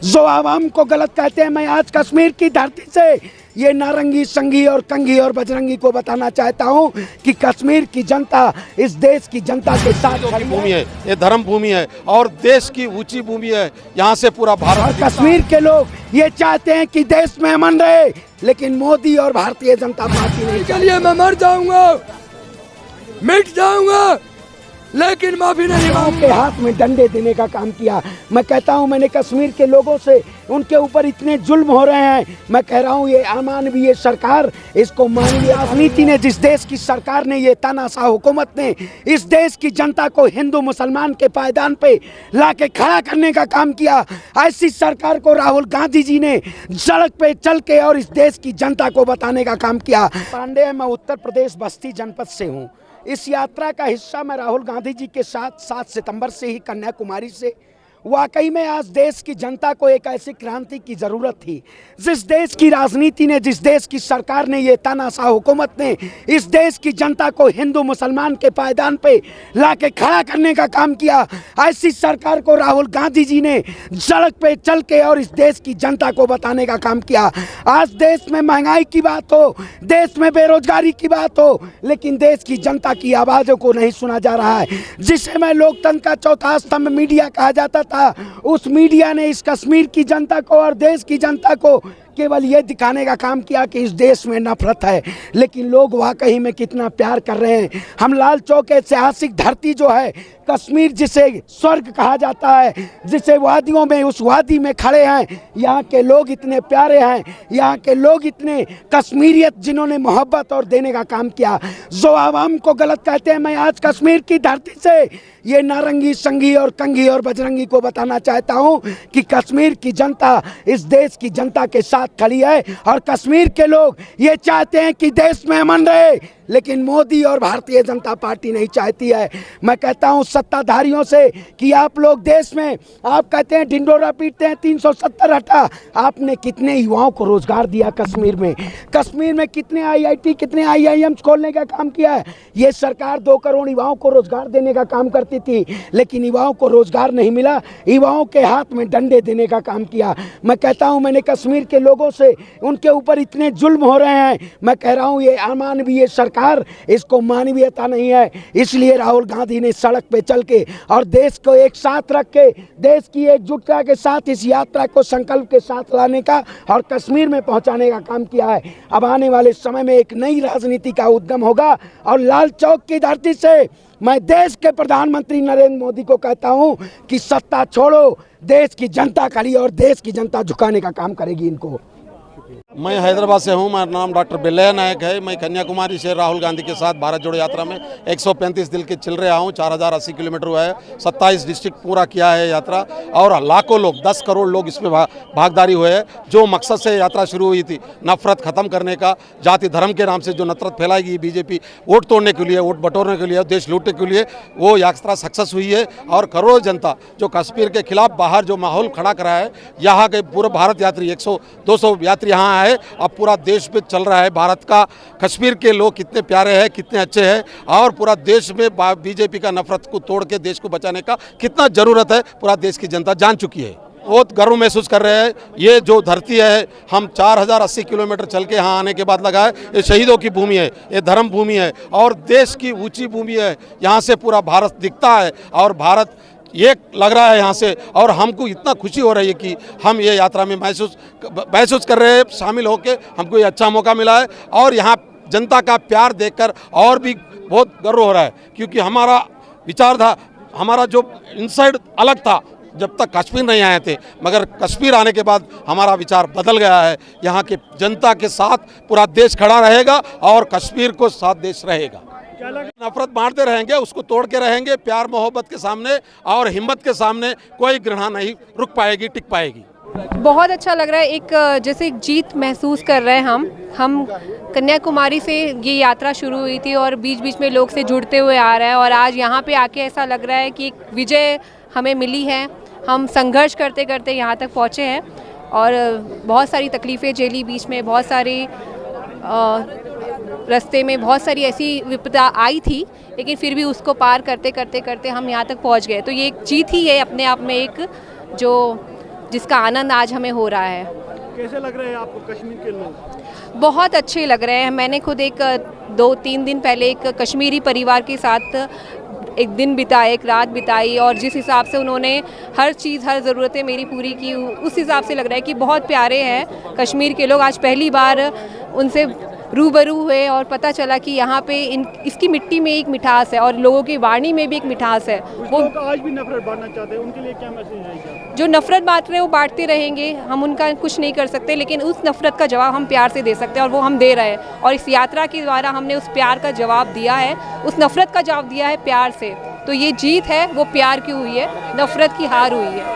जो आवाम को गलत कहते हैं। मैं आज कश्मीर की धरती से ये नारंगी, संघी और कंघी और बजरंगी को बताना चाहता हूँ कि कश्मीर की जनता इस देश की जनता के साथ खड़ी भूमि है, ये धर्म भूमि है और देश की ऊंची भूमि है। यहाँ से पूरा भारत, कश्मीर के लोग ये चाहते हैं कि देश में अमन रहे, लेकिन मोदी और भारतीय जनता पार्टी नहीं। के लिए मैं मर जाऊंगा, मिट जाऊंगा, लेकिन माफी नहीं मांगूंगा। के हाथ में डंडे देने का काम किया। मैं कहता हूं, मैंने कश्मीर के लोगों से, उनके ऊपर इतने जुल्म हो रहे हैं, मैं कह रहा हूं ये अमानवीय सरकार, इसको मानवीय राजनीति ने, जिस देश की सरकार ने, ये तानाशाह हुकूमत ने इस देश की जनता को हिंदू मुसलमान के पायदान पे लाके खड़ा करने का काम किया, ऐसी सरकार को राहुल गांधी जी ने सड़क पे चल के और इस देश की जनता को बताने का काम किया। पांडे, मैं उत्तर प्रदेश बस्ती जनपद से हूँ। इस यात्रा का हिस्सा मैं राहुल गांधी जी के साथ 7 सितंबर से ही कन्याकुमारी से। वाकई में आज देश की जनता को एक ऐसी क्रांति की ज़रूरत थी। जिस देश की राजनीति ने, जिस देश की सरकार ने, ये तानाशाह हुकूमत ने इस देश की जनता को हिंदू मुसलमान के पायदान पे लाके खड़ा करने का काम किया, ऐसी सरकार को राहुल गांधी जी ने सड़क पे चल के और इस देश की जनता को बताने का काम किया। आज देश में महंगाई की बात हो, देश में बेरोजगारी की बात हो, लेकिन देश की जनता की आवाज़ों को नहीं सुना जा रहा है। जिसे मैं लोकतंत्र का चौथा स्तंभ मीडिया कहा जाता था, उस मीडिया ने इस कश्मीर की जनता को और देश की जनता को केवल ये दिखाने का काम किया कि इस देश में नफरत है, लेकिन लोग वाकई में कितना प्यार कर रहे हैं। हम लाल चौक ऐतिहासिक धरती जो है कश्मीर, जिसे स्वर्ग कहा जाता है, जिसे वादियों में, उस वादी में खड़े हैं, यहाँ के लोग इतने प्यारे हैं, यहाँ के लोग इतने कश्मीरियत जिन्होंने मोहब्बत और देने का काम किया। जो आवाम को गलत कहते हैं, मैं आज कश्मीर की धरती से ये नारंगी, संघी और कंघी और बजरंगी को बताना चाहता हूँ कि कश्मीर की जनता इस देश की जनता के साथ खड़ी है और कश्मीर के लोग ये चाहते हैं कि देश में अमन रहे, लेकिन मोदी और भारतीय जनता पार्टी नहीं चाहती है। मैं कहता हूं सत्ताधारियों से कि आप लोग देश में, आप कहते हैं ढिंडोरा पीटते हैं 370 हटा, आपने कितने युवाओं को रोजगार दिया कश्मीर में? कश्मीर में कितने IIT, कितने IIM खोलने का काम किया है? ये सरकार 2 करोड़ युवाओं को रोजगार देने का काम करती थी, लेकिन युवाओं को रोजगार नहीं मिला, युवाओं के हाथ में डंडे देने का काम किया। मैं कहता हूं, मैंने कश्मीर के लोगों से, उनके ऊपर इतने जुल्म हो रहे हैं, मैं कह रहा हूं ये अमानवीय सरकार, इसको मानवीयता नहीं है। इसलिए राहुल गांधी ने सड़क पे चल के और देश को एक साथ रख के, देश की एकजुटता के साथ इस यात्रा को संकल्प के साथ लाने का और कश्मीर में पहुंचाने का काम किया है। अब आने वाले समय में एक नई राजनीति का उद्गम होगा और लाल चौक की धरती से मैं देश के प्रधानमंत्री नरेंद्र मोदी को कहता हूं कि सत्ता छोड़ो, देश की जनता खड़ी और देश की जनता झुकाने का काम करेगी इनको। मैं हैदराबाद से हूँ। मेरा नाम डॉक्टर बिल्लैया नायक है। मैं कन्याकुमारी से राहुल गांधी के साथ भारत जोड़ो यात्रा में 135 दिन के चल रहा हूँ। 4080 किलोमीटर हुआ है, 27 डिस्ट्रिक्ट पूरा किया है यात्रा, और लाखों लोग, 10 करोड़ लोग इसमें भागीदारी हुए हैं। जो मकसद से यात्रा शुरू हुई थी, नफरत खत्म करने का, जाति धर्म के नाम से जो नफरत फैलाएगी बीजेपी, वोट तोड़ने के लिए, वोट बटोरने के लिए, देश लूटने के लिए, वो यात्रा सक्सेस हुई है। और करोड़ों जनता जो कश्मीर के खिलाफ बाहर जो माहौल खड़ा करा है, यहाँ के पूरे भारत यात्री 100-200 यात्री यहाँ है। अब पूरा देश में चल रहा है भारत का, कश्मीर के लोग कितने प्यारे हैं, कितने अच्छे हैं, और पूरा देश में बीजेपी का नफरत को तोड़ के देश को बचाने का कितना ज़रूरत है, पूरा देश की जनता जान चुकी है। बहुत गर्व महसूस कर रहे हैं। ये जो धरती है, हम 4080 किलोमीटर चल के यहाँ आने के बाद लगा है, ये शहीदों की भूमि है, ये धर्म भूमि है और देश की ऊंची भूमि है। यहाँ से पूरा भारत दिखता है और भारत ये लग रहा है यहाँ से, और हमको इतना खुशी हो रही है कि हम ये यात्रा में महसूस कर रहे हैं। शामिल होकर हमको ये अच्छा मौका मिला है और यहाँ जनता का प्यार देखकर और भी बहुत गर्व हो रहा है, क्योंकि हमारा विचार था, हमारा जो इनसाइड अलग था जब तक कश्मीर नहीं आए थे, मगर कश्मीर आने के बाद हमारा विचार बदल गया है। यहाँ के जनता के साथ पूरा देश खड़ा रहेगा और कश्मीर को साथ देश रहेगा। नफरत बांटते रहेंगे, उसको तोड़ के रहेंगे। प्यार मोहब्बत के सामने और हिम्मत के सामने कोई घृणा नहीं रुक पाएगी, टिक पाएगी। बहुत अच्छा लग रहा है, एक जैसे एक जीत महसूस कर रहे हैं हम कन्याकुमारी से ये यात्रा शुरू हुई थी और बीच बीच में लोग से जुड़ते हुए आ रहा है, और आज यहाँ पे आके ऐसा लग रहा है कि एक विजय हमें मिली है। हम संघर्ष करते करते यहाँ तक पहुँचे हैं और बहुत सारी तकलीफ़ें झेली, बीच में बहुत सारी रास्ते में बहुत सारी ऐसी विपदा आई थी, लेकिन फिर भी उसको पार करते करते करते हम यहाँ तक पहुँच गए। तो ये एक जीत ही है अपने आप में, एक जो जिसका आनंद आज हमें हो रहा है। कैसे लग रहे हैं आपको कश्मीर के लोग? बहुत अच्छे लग रहे हैं। मैंने खुद एक 2-3 दिन पहले एक कश्मीरी परिवार के साथ एक दिन बिताए, एक रात बिताई, और जिस हिसाब से उन्होंने हर चीज़, हर ज़रूरतें मेरी पूरी की, उस हिसाब से लग रहा है कि बहुत प्यारे हैं कश्मीर के लोग। आज पहली बार उनसे रूबरू हुए और पता चला कि यहाँ पे इसकी मिट्टी में एक मिठास है और लोगों की वाणी में भी एक मिठास है। वो लोग आज भी नफरत बांटना चाहते हैं, उनके लिए क्या मैसेज है? जो नफरत बांट रहे हैं वो बांटते रहेंगे, हम उनका कुछ नहीं कर सकते, लेकिन उस नफरत का जवाब हम प्यार से दे सकते हैं और वो हम दे रहे हैं। और इस यात्रा के द्वारा हमने उस प्यार का जवाब दिया है, उस नफरत का जवाब दिया है प्यार से। तो ये जीत है वो प्यार की हुई है, नफरत की हार हुई है।